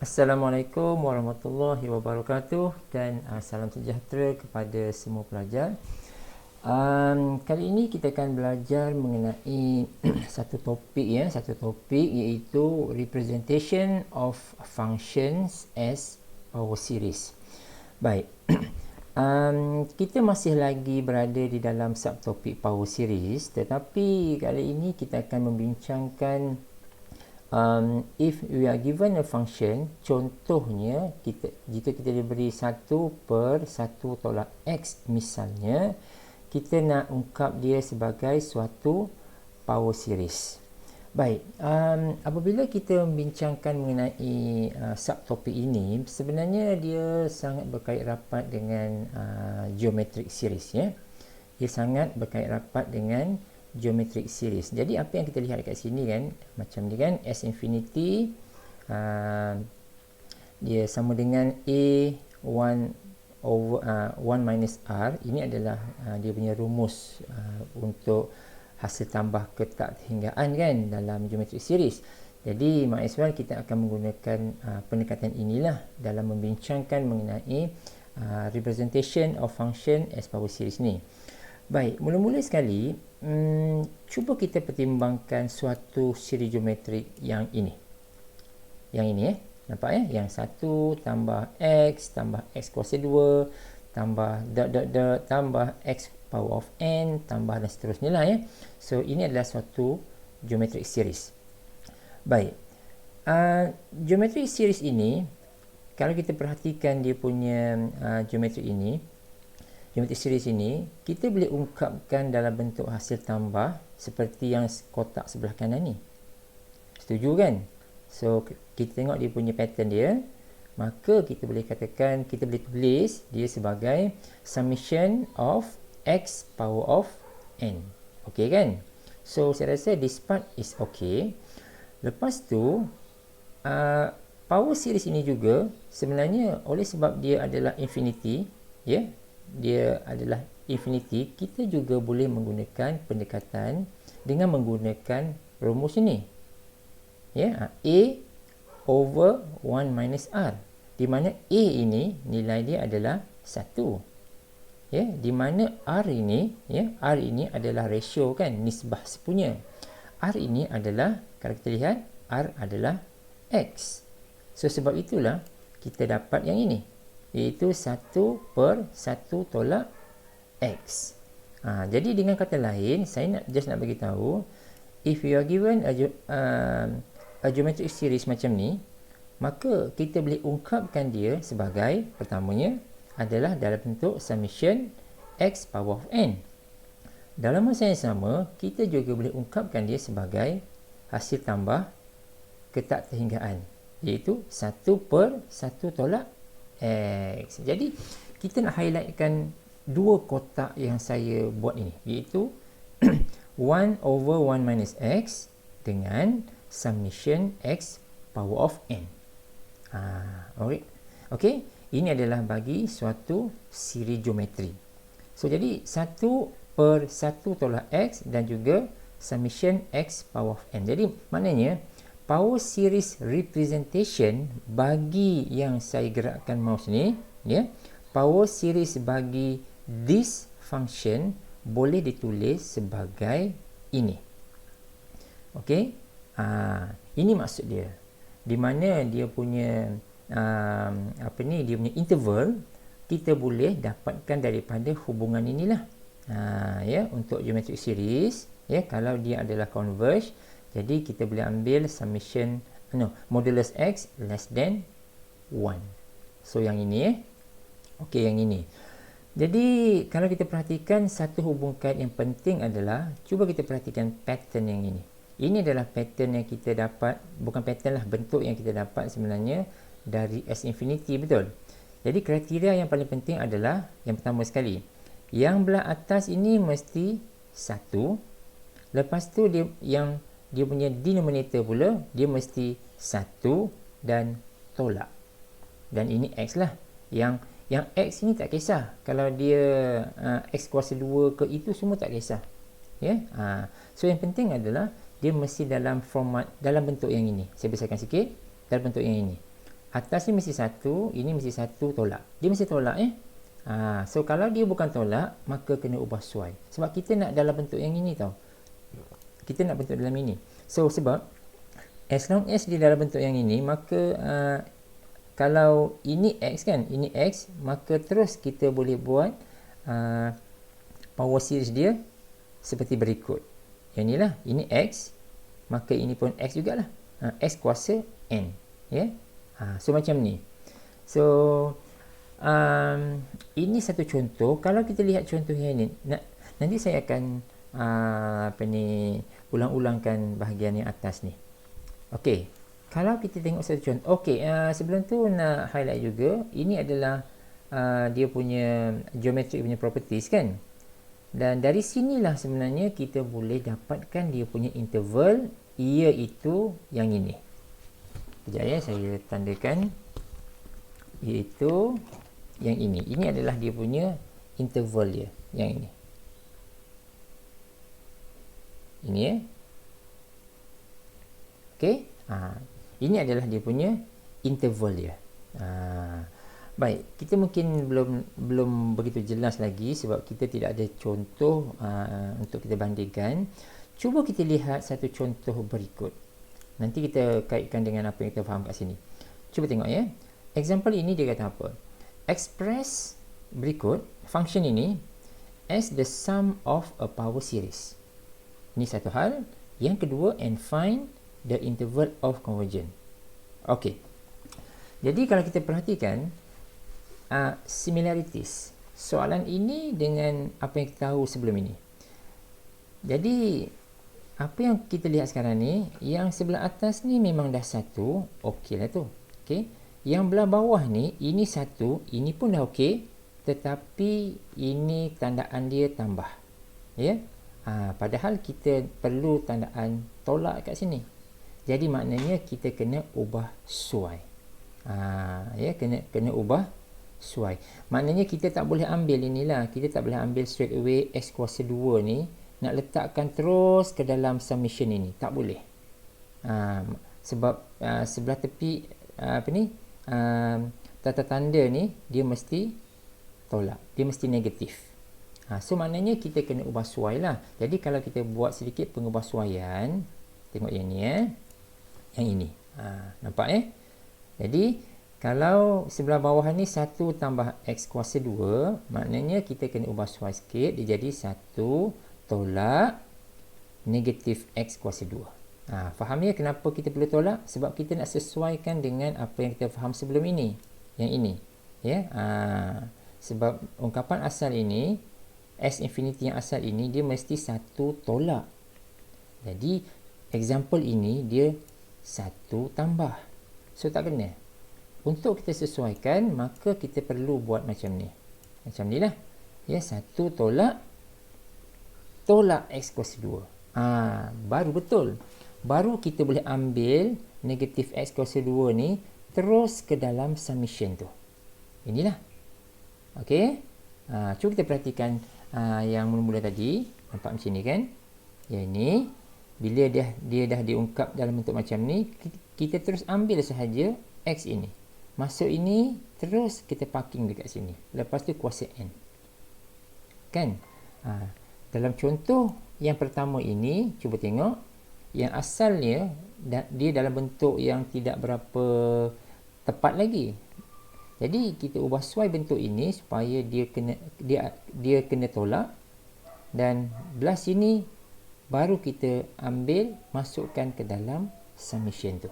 Assalamualaikum warahmatullahi wabarakatuh dan salam sejahtera kepada semua pelajar. Kali ini kita akan belajar mengenai satu topik iaitu representation of functions as power series. Baik. Kita masih lagi berada di dalam subtopik power series, tetapi kali ini kita akan membincangkan if we are given a function, contohnya jika kita diberi 1 per 1 tolak X misalnya, kita nak ungkap dia sebagai suatu power series. Baik, apabila kita membincangkan mengenai subtopik ini, sebenarnya dia sangat berkait rapat dengan geometric series, ya. Dia sangat berkait rapat dengan geometric series. Jadi apa yang kita lihat dekat sini kan, macam ni kan, S infinity dia sama dengan A1 over 1 minus R. Ini adalah dia punya rumus untuk hasil tambah ketathinggaan kan dalam geometric series. Jadi might as well kita akan menggunakan pendekatan inilah dalam membincangkan mengenai representation of function as power series ni. Baik, mula-mula sekali, cuba kita pertimbangkan suatu siri geometrik yang ini. Yang ini nampak ya? Yang 1 tambah X kuasa 2, tambah tambah X power of N, tambah dan seterusnya lah ya. So, ini adalah suatu geometric series. Baik, geometric series ini, kalau kita perhatikan dia punya geometrik series ini, kita boleh ungkapkan dalam bentuk hasil tambah seperti yang kotak sebelah kanan ni. Setuju kan? So, kita tengok dia punya pattern dia, maka kita boleh katakan, kita boleh tulis dia sebagai summation of X power of N. Okey kan? So, saya rasa this part is okay. Lepas tu, power series ini juga sebenarnya oleh sebab dia adalah infinity, ya, dia adalah infinity, kita juga boleh menggunakan pendekatan dengan menggunakan rumus ini, ya, A over 1 minus R, di mana A ini nilai dia adalah 1, ya, di mana R ini, ya, R ini adalah ratio kan, nisbah sepunya. R ini adalah, kalau kita lihat, R adalah X. So sebab itulah kita dapat yang ini, iaitu 1 per 1 tolak X. Jadi dengan kata lain, saya nak bagi tahu, if you are given a geometric series macam ni, maka kita boleh ungkapkan dia sebagai, pertamanya adalah dalam bentuk summation X power of N. Dalam masa yang sama, kita juga boleh ungkapkan dia sebagai hasil tambah ketathinggaan, iaitu 1 per 1 tolak X. Jadi kita nak highlightkan dua kotak yang saya buat ini, iaitu 1 over 1 minus X dengan summation X power of N. Alright. Okay, ini adalah bagi suatu siri geometri. So jadi 1 per 1 tolak X dan juga summation X power of N. Jadi maknanya power series representation bagi yang saya gerakkan mouse ni, ya, power series bagi this function boleh ditulis sebagai ini. Okey, ini maksud dia, di mana dia punya dia punya interval kita boleh dapatkan daripada hubungan inilah, ya, untuk geometric series, ya, kalau dia adalah converge. Jadi kita boleh ambil summation modulus X less than 1. So yang ini, okey, yang ini. Jadi kalau kita perhatikan, satu hubung kait yang penting adalah, cuba kita perhatikan pattern yang ini. Ini adalah pattern yang kita dapat, bukan pattern lah, bentuk yang kita dapat sebenarnya dari S infinity, betul? Jadi kriteria yang paling penting adalah, yang pertama sekali, yang belah atas ini mesti 1. Lepas tu dia punya denominator pula, dia mesti 1 dan tolak. Dan ini X lah. Yang X ini tak kisah. Kalau dia X kuasa 2 ke, itu semua tak kisah. Ya? So yang penting adalah dia mesti dalam format, dalam bentuk yang ini. Saya besarkan sikit, dalam bentuk yang ini. atas ni mesti 1, ini mesti 1 tolak. Dia mesti tolak so kalau dia bukan tolak, maka kena ubah suai. Sebab kita nak dalam bentuk yang ini tau. Kita nak bentuk dalam ini. So sebab as long as dia dalam bentuk yang ini, maka kalau ini X kan, ini X, maka terus kita boleh buat power series dia seperti berikut. Yang inilah, ini X, maka ini pun X jugalah. X kuasa N. Ya. So macam ni. So ini satu contoh. Kalau kita lihat contoh yang ini, nanti saya akan ulang-ulangkan bahagian yang atas ni. Okey, kalau kita tengok satu contoh. Okey, sebelum tu nak highlight juga, ini adalah dia punya geometrik punya properties kan. Dan dari sinilah sebenarnya kita boleh dapatkan dia punya interval, iaitu yang ini. Sekejap ya, saya tandakan, iaitu yang ini. Ini adalah dia punya interval dia, yang ini. Ini ya. Okey. Ini adalah dia punya interval dia. Baik, kita mungkin belum begitu jelas lagi sebab kita tidak ada contoh untuk kita bandingkan. Cuba kita lihat satu contoh berikut. Nanti kita kaitkan dengan apa yang kita faham kat sini. Cuba tengok ya. Example ini dia kata apa? Express berikut function ini as the sum of a power series. Ini satu hal. Yang kedua, and find the interval of convergence. Okey. Jadi kalau kita perhatikan similarities soalan ini dengan apa yang kita tahu sebelum ini. Jadi apa yang kita lihat sekarang ni, yang sebelah atas ni memang dah 1, okey lah tu. Okey. Yang belah bawah ni, ini 1, ini pun dah okey, tetapi ini tandaan dia tambah. Ya. Padahal kita perlu tandaan tolak kat sini. Jadi maknanya kita kena ubah suai. Ya, kena ubah suai. Maknanya kita tak boleh ambil inilah, kita tak boleh ambil straight away X kuasa 2 ni nak letakkan terus ke dalam summation ini. Tak boleh. Sebab sebelah tepi tata tanda ni dia mesti tolak. Dia mesti negatif. So maknanya kita kena ubah suai lah. Jadi kalau kita buat sedikit pengubahsuaian, tengok yang ni yang ini. Nampak Jadi kalau sebelah bawah ni 1 tambah X kuasa 2, maknanya kita kena ubah suai sikit. Dia jadi 1 tolak negatif X kuasa 2. Faham ya kenapa kita perlu tolak? Sebab kita nak sesuaikan dengan apa yang kita faham sebelum ini. Yang ini. Ya. Sebab ungkapan asal ini, S infinity yang asal ini, dia mesti 1 tolak. Jadi, example ini, dia 1 tambah. So, tak kena. Untuk kita sesuaikan, maka kita perlu buat macam ni. Macam ni lah. Ya, 1 tolak X kuasa 2. Baru betul. Baru kita boleh ambil negatif X kuasa 2 ni terus ke dalam summation tu. Inilah. Okey. Cuba kita perhatikan yang mula-mula tadi. Nampak macam ni kan? Yang ni, bila dia dah diungkap dalam bentuk macam ni, kita terus ambil sahaja X ini. Masuk ini, terus kita parking dekat sini. Lepas tu kuasa N. Kan? Dalam contoh yang pertama ini, cuba tengok. Yang asalnya, dia dalam bentuk yang tidak berapa tepat lagi. Jadi, kita ubah suai bentuk ini supaya dia kena tolak. Dan belah sini, baru kita ambil, masukkan ke dalam summation tu.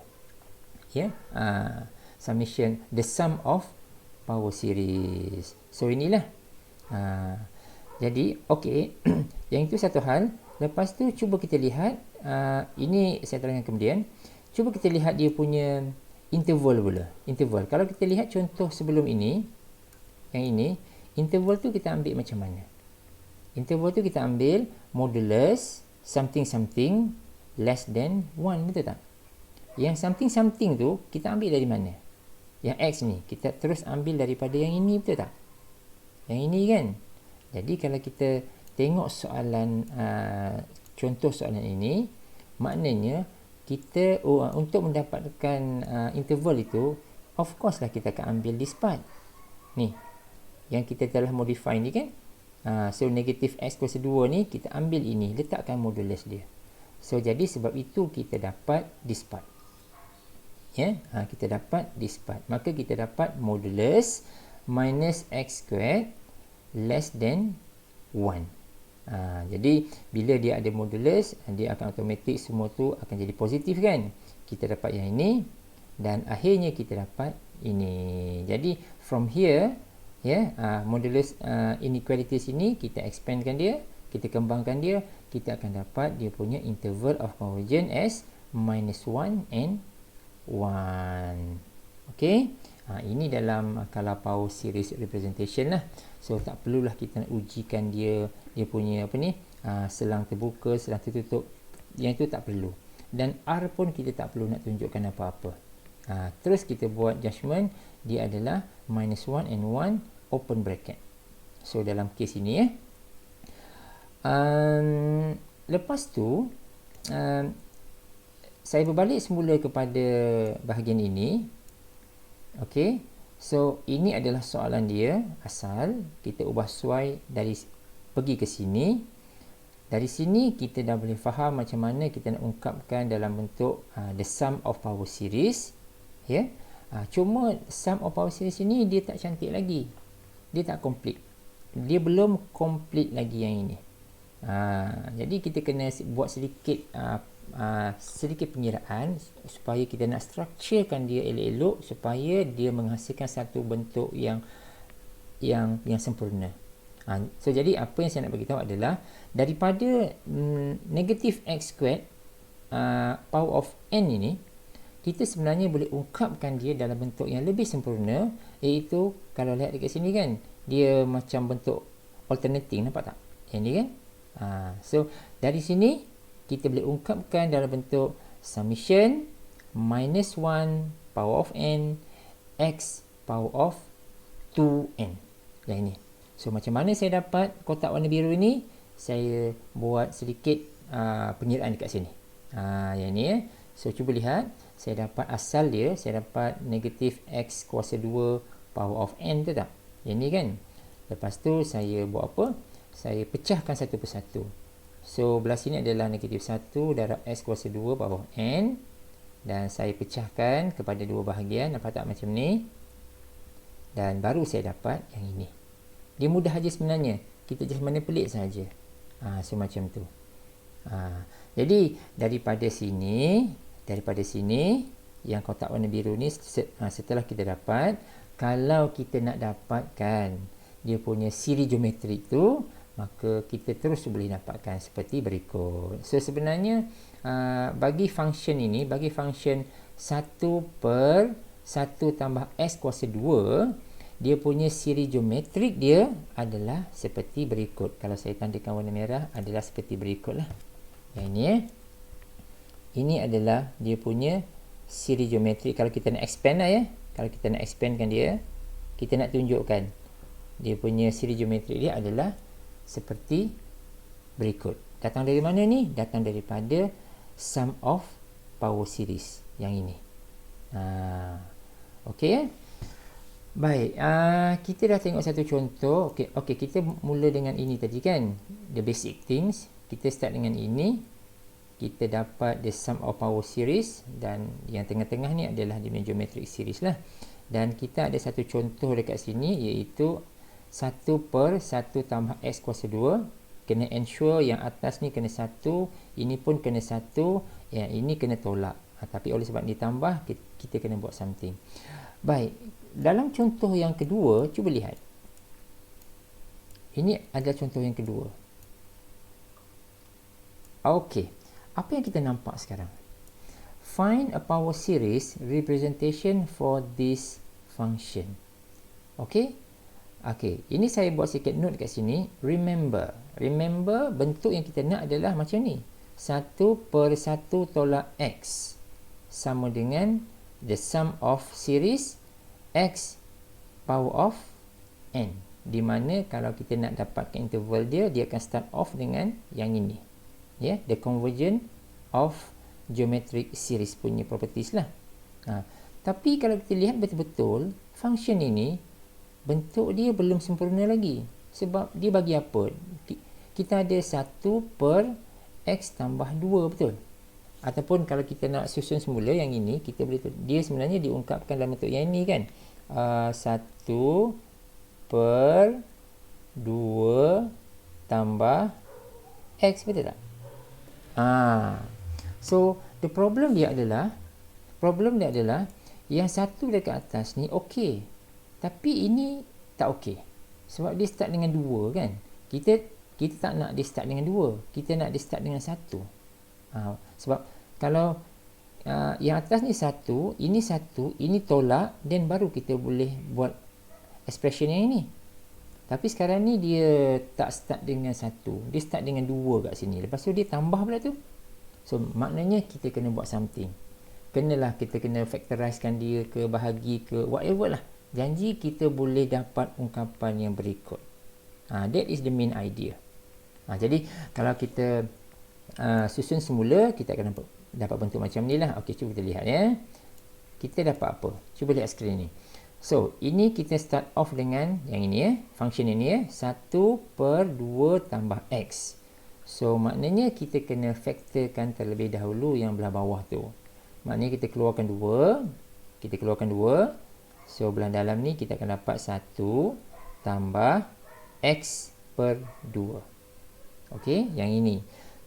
Ya? Summation, the sum of power series. So, inilah. Jadi, okey. Yang itu satu hal. Lepas tu, cuba kita lihat. Ini saya terangkan kemudian. Cuba kita lihat dia punya interval pula. Interval. Kalau kita lihat contoh sebelum ini, yang ini, interval tu kita ambil macam mana? Interval tu kita ambil modulus something less than 1. Betul tak? Yang something tu, kita ambil dari mana? Yang X ni. Kita terus ambil daripada yang ini. Betul tak? Yang ini kan? Jadi kalau kita tengok soalan, contoh soalan ini, maknanya kita untuk mendapatkan interval itu, of course lah kita akan ambil this part. Ni, yang kita telah modify ni kan. So negatif x kuasa 2 ni, kita ambil ini, letakkan modulus dia. So jadi sebab itu kita dapat this part. Ya, kita dapat this part. Maka kita dapat modulus minus x squared less than 1. Jadi bila dia ada modulus, dia akan automatik semua tu akan jadi positif kan. Kita dapat yang ini dan akhirnya kita dapat ini. Jadi from here, modulus inequalities ini kita expandkan dia, kita kembangkan dia, kita akan dapat dia punya interval of convergence as -1 and 1. Okey. Ini dalam kalau power series representation lah. So tak perlulah kita nak ujikan dia punya selang terbuka, selang tertutup. Yang itu tak perlu. Dan R pun kita tak perlu nak tunjukkan apa-apa. Terus kita buat judgement, dia adalah -1 and 1 open bracket. So dalam kes ini lepas tu saya berbalik semula kepada bahagian ini. Okey. So ini adalah soalan dia asal, kita ubah suai dari pergi ke sini. Dari sini kita dah boleh faham macam mana kita nak ungkapkan dalam bentuk the sum of power series, ya. Cuma sum of power series ini dia tak cantik lagi. Dia tak complete. Dia belum complete lagi yang ini. Jadi kita kena buat sedikit pengiraan supaya kita nak structurekan dia elok-elok supaya dia menghasilkan satu bentuk yang sempurna. So jadi apa yang saya nak beritahu adalah daripada negatif x squared power of n ini, kita sebenarnya boleh ungkapkan dia dalam bentuk yang lebih sempurna, iaitu kalau lihat dekat sini kan, dia macam bentuk alternating, nampak tak? Yang ni kan? So dari sini kita boleh ungkapkan dalam bentuk summation -1 power of n x power of 2n. Yang ini. So macam mana saya dapat kotak warna biru ini? Saya buat sedikit pengiraan dekat sini. Yang ini So cuba lihat, saya dapat asal dia, saya dapat negatif x kuasa 2 power of n tu tak? Yang ni kan. Lepas tu saya buat apa? Saya pecahkan satu persatu. So belah sini adalah negatif 1 darab x kuasa 2 power n. Dan saya pecahkan kepada dua bahagian. Nampak tak macam ni? Dan baru saya dapat yang ini. Dia mudah aja sebenarnya. Kita just manipulate saja. So macam tu. Jadi daripada sini yang kotak warna biru ni setelah kita dapat, kalau kita nak dapatkan dia punya siri geometrik tu, maka kita terus boleh dapatkan seperti berikut. So sebenarnya bagi function ini, bagi function 1 per 1 tambah s kuasa 2, dia punya siri geometrik dia adalah seperti berikut. Kalau saya tandakan warna merah adalah seperti berikut lah. Yang ini ini adalah dia punya siri geometrik. Kalau kita nak expand lah ya. Kalau kita nak expandkan dia, kita nak tunjukkan dia punya siri geometrik dia adalah seperti berikut. Datang dari mana ni? Datang daripada sum of power series yang ini. Okey ya. Baik, kita dah tengok satu contoh. Okey, kita mula dengan ini tadi kan. The basic things. Kita start dengan ini. Kita dapat the sum of power series, dan yang tengah-tengah ni adalah dia punya geometric series lah. Dan kita ada satu contoh dekat sini, iaitu 1 per 1 tambah x kuasa 2. Kena ensure yang atas ni kena 1, ini pun kena 1, yang ini kena tolak. Tapi oleh sebab ditambah, kita kena buat something. Baik, dalam contoh yang kedua, cuba lihat. Ini adalah contoh yang kedua. Okey. Apa yang kita nampak sekarang? Find a power series representation for this function. Okey? Okey, ini saya buat sikit note kat sini. Remember bentuk yang kita nak adalah macam ni. 1 per 1 tolak x sama dengan the sum of series x power of n. Di mana kalau kita nak dapatkan interval dia akan start off dengan yang ini. The convergence of geometric series punya properties lah. Tapi kalau kita lihat betul-betul, function ini bentuk dia belum sempurna lagi. Sebab dia bagi apa? Kita ada 1 per X tambah 2, betul? Ataupun kalau kita nak susun semula yang ini, kita boleh, dia sebenarnya diungkapkan dalam bentuk yang ini kan. 1 per 2 tambah X, betul tak? So the problem dia adalah yang satu dekat atas ni okey, tapi ini tak okey. Sebab dia start dengan 2 kan. Kita tak nak dia start dengan 2, kita nak dia start dengan 1. Sebab kalau yang atas ni 1, ini 1, ini tolak, dan baru kita boleh buat expression yang ini. Tapi sekarang ni dia tak start dengan 1, dia start dengan 2 kat sini. Lepas tu dia tambah pula tu. So maknanya kita kena buat something. Kita kena factorizekan dia ke, bahagi ke, whatever lah. Janji kita boleh dapat ungkapan yang berikut. That is the main idea. Jadi kalau kita susun semula, kita akan dapat bentuk macam ni lah. Okey, cuba kita lihat ya. Kita dapat apa? Cuba lihat skrin ni. So, ini kita start off dengan yang ini ya. Function ini ya. 1 per 2 tambah X. So, maknanya kita kena faktorkan terlebih dahulu yang belah bawah tu. Maknanya kita keluarkan 2. Kita keluarkan 2. So, belah dalam ni kita akan dapat 1 tambah X per 2. Okey, yang ini.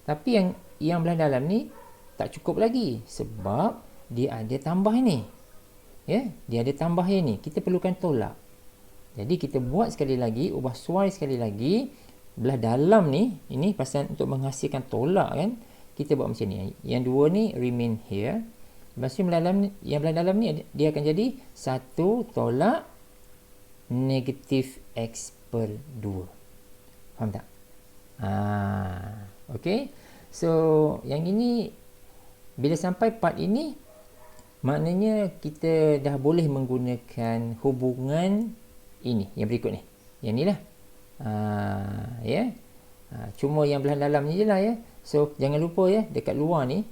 Tapi yang belah dalam ni tak cukup lagi. Sebab dia ada tambah ini. Ya, dia ada tambah yang ni. Kita perlukan tolak. Jadi kita buat sekali lagi, ubah suai sekali lagi. Belah dalam ni, ini pasal untuk menghasilkan tolak kan. Kita buat macam ni. Yang 2 ni remain here. Lepas tu yang belah dalam ni dia akan jadi 1 tolak negatif X per 2. Faham tak? Okay. So yang ini, bila sampai part ini, maknanya kita dah boleh menggunakan hubungan ini, yang berikut ni. Yang ni lah. Cuma yang belah dalam ni je lah ya. So, jangan lupa ya, dekat luar ni,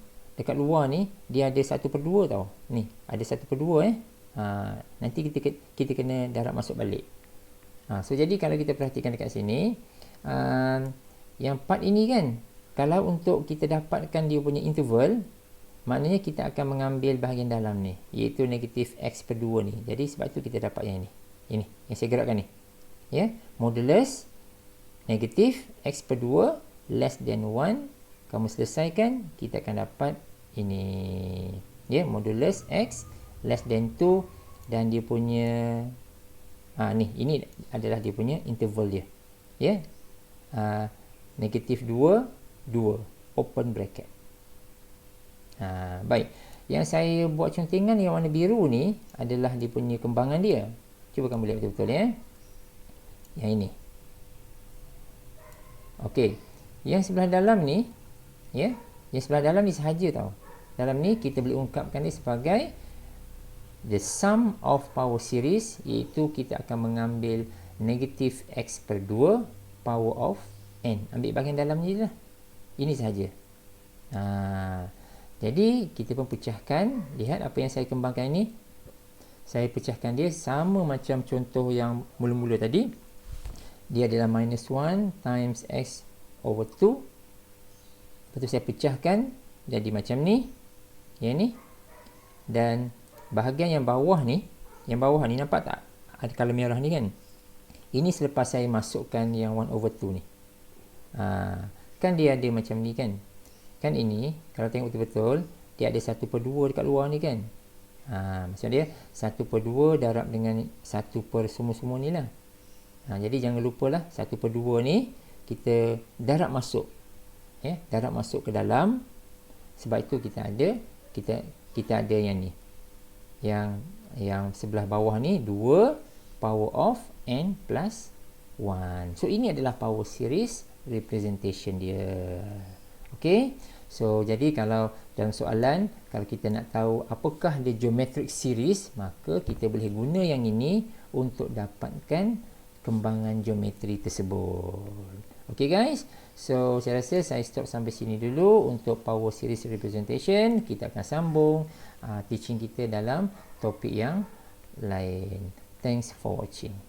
dia ada 1 per 2 tau. Ni, ada 1 per 2 nanti kita kena darab masuk balik. So, jadi kalau kita perhatikan dekat sini, yang part ini kan, kalau untuk kita dapatkan dia punya interval, maknanya kita akan mengambil bahagian dalam ni, iaitu negatif X per 2 ni. Jadi sebab tu kita dapat yang ni. Ini, yang saya gerakkan ni. Ya, modulus negatif X per 2 less than 1. Kamu selesaikan, kita akan dapat ini. Ya, modulus X less than 2. Dan dia punya ini adalah dia punya interval dia. Ya, negatif 2, 2. Open bracket. Baik, yang saya buat contengan yang warna biru ni adalah dia punya kembangan dia. Cuba kamu lihat betul-betul ya. Yang ini. Okey, yang sebelah dalam ni ya, yang sebelah dalam ni sahaja tau. Dalam ni kita boleh ungkapkan dia sebagai the sum of power series, iaitu kita akan mengambil negatif X per 2 power of n. Ambil bahagian dalam ni je lah. Ini sahaja. Jadi kita pun pecahkan. Lihat apa yang saya kembangkan ini. Saya pecahkan dia sama macam contoh yang mula-mula tadi. Dia adalah minus 1 times X over 2. Lepas tu saya pecahkan jadi macam ni. Yang ni. Dan bahagian yang bawah ni nampak tak? Ada colour merah ni kan? Ini selepas saya masukkan yang 1 over 2 ni. Kan dia ada macam ni kan? Kan ini, kalau tengok betul-betul, dia ada 1 per 2 dekat luar ni kan. Macam dia 1 per 2 darab dengan 1 per semua-semua ni lah. Jadi jangan lupalah 1 per 2 ni kita darab masuk. Ya, darab masuk ke dalam. Sebab itu kita ada yang ni. Yang sebelah bawah ni 2 power of n plus 1. So ini adalah power series representation dia. Okey. So jadi kalau dalam soalan, kalau kita nak tahu apakah the geometric series, maka kita boleh guna yang ini untuk dapatkan kembangan geometri tersebut. Okey guys. So saya rasa saya stop sampai sini dulu untuk power series representation. Kita akan sambung teaching kita dalam topik yang lain. Thanks for watching.